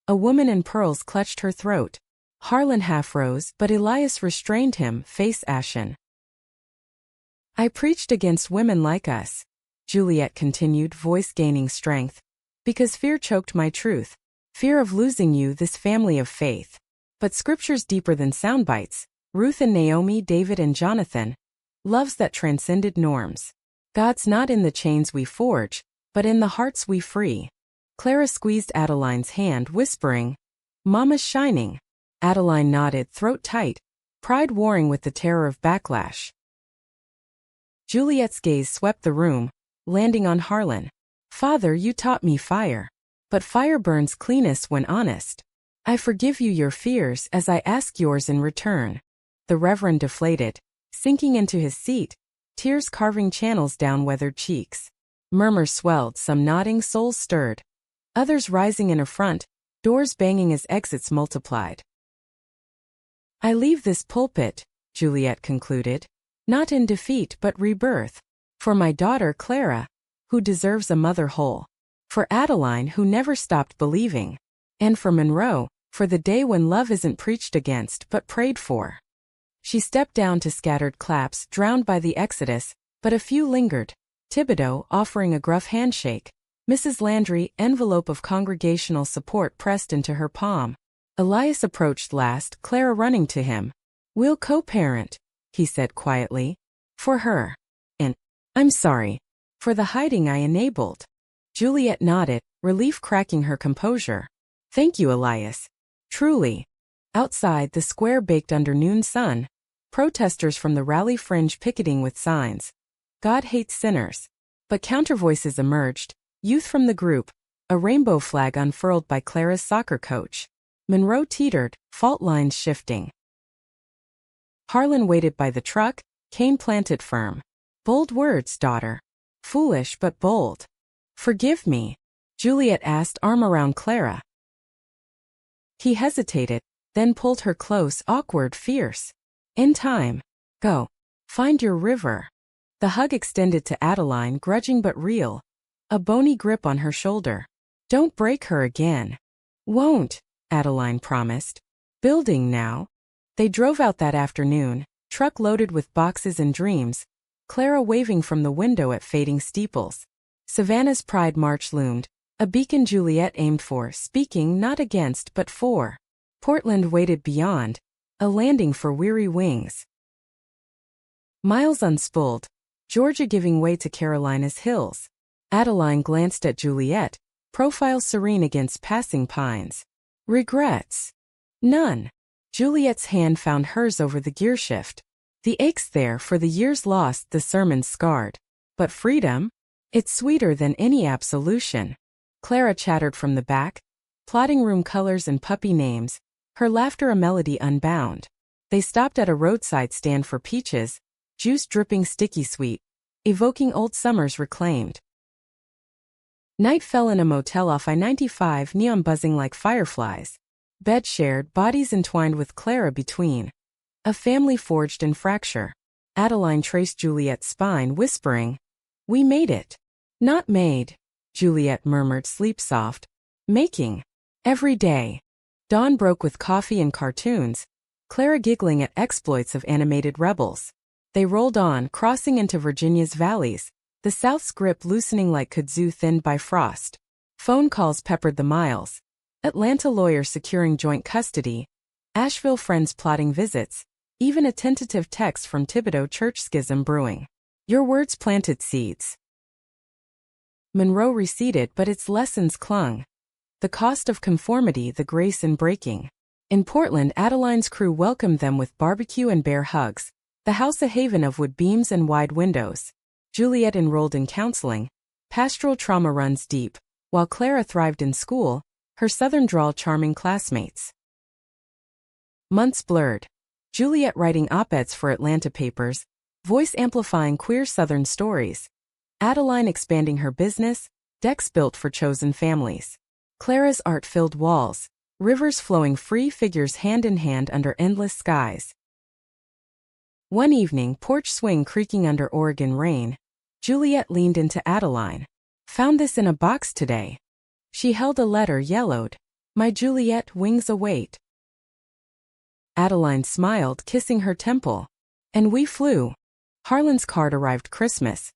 A woman in pearls clutched her throat. Harlan half rose, but Elias restrained him, face ashen. I preached against women like us, Juliet continued, voice gaining strength, because fear choked my truth. Fear of losing you, this family of faith. But scripture's deeper than sound bites. Ruth and Naomi, David and Jonathan. Loves that transcended norms. God's not in the chains we forge, but in the hearts we free. Clara squeezed Adeline's hand, whispering, Mama's shining. Adeline nodded, throat tight, pride warring with the terror of backlash. Juliet's gaze swept the room, landing on Harlan. Father, you taught me fire. But fire burns cleanest when honest. I forgive you your fears as I ask yours in return. The Reverend deflated, sinking into his seat, tears carving channels down weathered cheeks. Murmurs swelled, some nodding, souls stirred. Others rising in affront, doors banging as exits multiplied. I leave this pulpit, Juliet concluded, not in defeat but rebirth. For my daughter Clara, who deserves a mother whole. For Adeline, who never stopped believing. And for Monroe, for the day when love isn't preached against but prayed for. She stepped down to scattered claps, drowned by the exodus, but a few lingered. Thibodeau offering a gruff handshake. Mrs. Landry, envelope of congregational support pressed into her palm. Elias approached last, Clara running to him. We'll co-parent, he said quietly. For her. And, I'm sorry. For the hiding I enabled. Juliet nodded, relief cracking her composure. Thank you, Elias. Truly. Outside, the square baked under noon sun. Protesters from the rally fringe picketing with signs. God hates sinners. But countervoices emerged. Youth from the group. A rainbow flag unfurled by Clara's soccer coach. Monroe teetered, fault lines shifting. Harlan waited by the truck, cane planted firm. Bold words, daughter. Foolish but bold. Forgive me, Juliet asked, arm around Clara. He hesitated, then pulled her close, awkward, fierce. In time. Go. Find your river. The hug extended to Adeline, grudging but real. A bony grip on her shoulder. Don't break her again. Won't, Adeline promised. Building now. They drove out that afternoon, truck loaded with boxes and dreams. Clara waving from the window at fading steeples. Savannah's Pride March loomed, a beacon Juliet aimed for, speaking not against but for. Portland waited beyond, a landing for weary wings. Miles unspooled, Georgia giving way to Carolina's hills. Adeline glanced at Juliet, profile serene against passing pines. Regrets? None. Juliet's hand found hers over the gearshift. The aches there for the years lost, the sermons scarred. But freedom? It's sweeter than any absolution. Clara chattered from the back, plotting room colors and puppy names, her laughter a melody unbound. They stopped at a roadside stand for peaches, juice dripping sticky sweet, evoking old summers reclaimed. Night fell in a motel off I-95, neon buzzing like fireflies. Bed shared, bodies entwined with Clara between. A family forged in fracture. Adeline traced Juliet's spine, whispering, "We made it." "Not made," Juliet murmured, sleep soft. "Making. Every day." Dawn broke with coffee and cartoons, Clara giggling at exploits of animated rebels. They rolled on, crossing into Virginia's valleys, the South's grip loosening like kudzu thinned by frost. Phone calls peppered the miles. Atlanta lawyers securing joint custody. Asheville friends plotting visits. Even a tentative text from Thibodeau church schism brewing. Your words planted seeds. Monroe receded, but its lessons clung. The cost of conformity, the grace in breaking. In Portland, Adeline's crew welcomed them with barbecue and bear hugs. The house a haven of wood beams and wide windows. Juliet enrolled in counseling. Pastoral trauma runs deep, while Clara thrived in school, her southern drawl charming classmates. Months blurred. Juliet writing op-eds for Atlanta papers, voice amplifying queer southern stories. Adeline expanding her business, decks built for chosen families. Clara's art-filled walls, rivers flowing free, figures hand in hand under endless skies. One evening, porch swing creaking under Oregon rain, Juliet leaned into Adeline. "Found this in a box today." She held a letter, yellowed. "My Juliet, wings await." Adeline smiled, kissing her temple. "And we flew." Harlan's card arrived Christmas.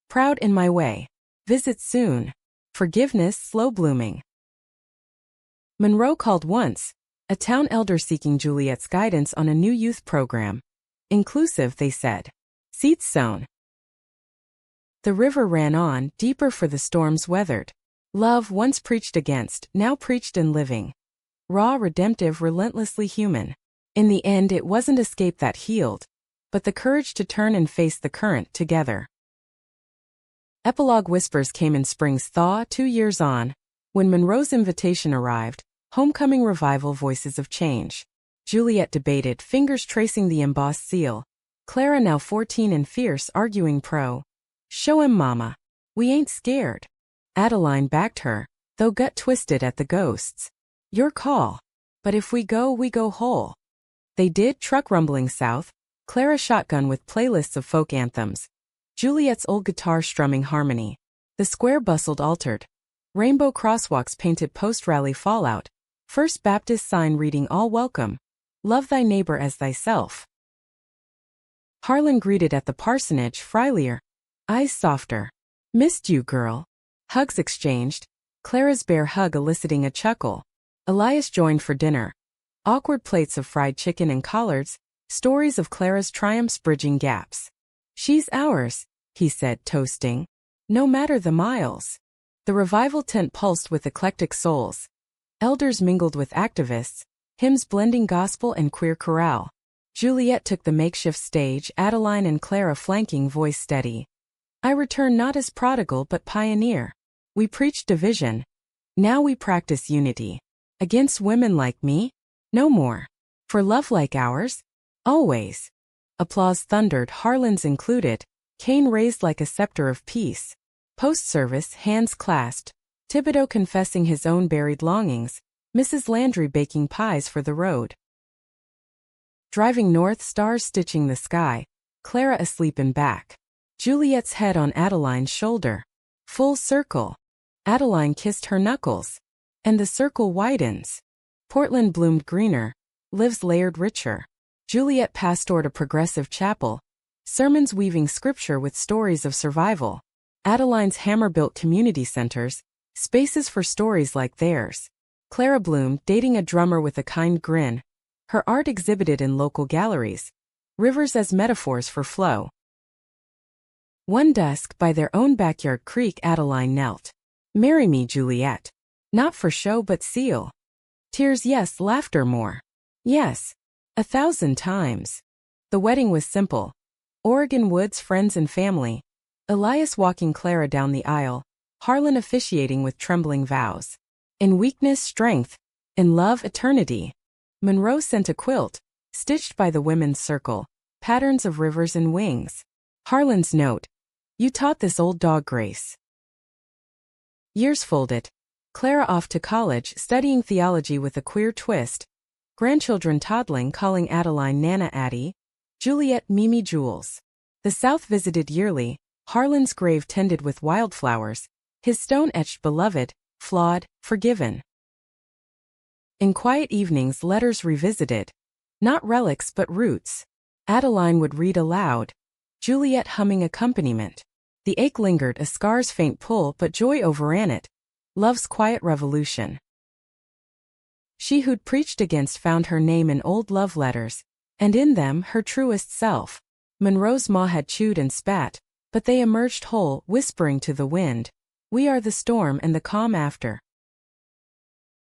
"Proud in my way. Visit soon. Forgiveness slow blooming." Monroe called once, a town elder seeking Juliet's guidance on a new youth program. Inclusive, they said. Seats sown. The river ran on, deeper for the storms weathered. Love once preached against, now preached and living. Raw, redemptive, relentlessly human. In the end, it wasn't escape that healed, but the courage to turn and face the current together. Epilogue whispers came in spring's thaw 2 years on. When Monroe's invitation arrived, homecoming revival, voices of change. Juliet debated, fingers tracing the embossed seal. Clara, now 14 and fierce, arguing pro. "Show him, mama. We ain't scared." Adeline backed her, though gut twisted at the ghosts. "Your call. But if we go whole." They did, truck rumbling south, Clara shotgun with playlists of folk anthems. Juliet's old guitar strumming harmony. The square bustled, altered. Rainbow crosswalks painted post-rally fallout. First Baptist sign reading all welcome. Love thy neighbor as thyself. Harlan greeted at the parsonage, frielier. Eyes softer. "Missed you, girl." Hugs exchanged. Clara's bear hug eliciting a chuckle. Elias joined for dinner. Awkward plates of fried chicken and collards, stories of Clara's triumphs bridging gaps. "She's ours," he said, toasting. "No matter the miles." The revival tent pulsed with eclectic souls. Elders mingled with activists, hymns blending gospel and queer chorale. Juliet took the makeshift stage, Adeline and Clara flanking, voice steady. "I return not as prodigal but pioneer. We preached division. Now we practice unity. Against women like me? No more. For love like ours? Always." Applause thundered, Harlan's included, cane raised like a scepter of peace. Post-service, hands clasped, Thibodeau confessing his own buried longings, Mrs. Landry baking pies for the road. Driving north, stars stitching the sky, Clara asleep in back. Juliet's head on Adeline's shoulder. Full circle. Adeline kissed her knuckles. And the circle widens. Portland bloomed greener, lives layered richer. Juliet pastored a progressive chapel, sermons weaving scripture with stories of survival. Adeline's Hammer built community centers, spaces for stories like theirs. Clara Bloom dating a drummer with a kind grin. Her art exhibited in local galleries. Rivers as metaphors for flow. One dusk by their own backyard creek Adeline knelt. Marry me, Juliet. Not for show but seal. Tears yes, laughter more. Yes. 1,000 times. The wedding was simple. Oregon woods, friends and family. Elias walking Clara down the aisle, Harlan officiating with trembling vows. In weakness, strength. In love, eternity. Monroe sent a quilt, stitched by the women's circle, patterns of rivers and wings. Harlan's note. You taught this old dog grace. Years folded. Clara off to college, studying theology with a queer twist. Grandchildren toddling, calling Adeline Nana Addie. Juliet Mimi Jules. The South visited yearly, Harlan's grave tended with wildflowers, his stone-etched beloved, flawed, forgiven. In quiet evenings letters revisited. Not relics but roots. Adeline would read aloud. Juliet humming accompaniment. The ache lingered, a scar's faint pull, but joy overran it. Love's quiet revolution. She who'd preached against found her name in old love letters, and in them her truest self. Monroe's maw had chewed and spat, but they emerged whole, whispering to the wind. We are the storm and the calm after.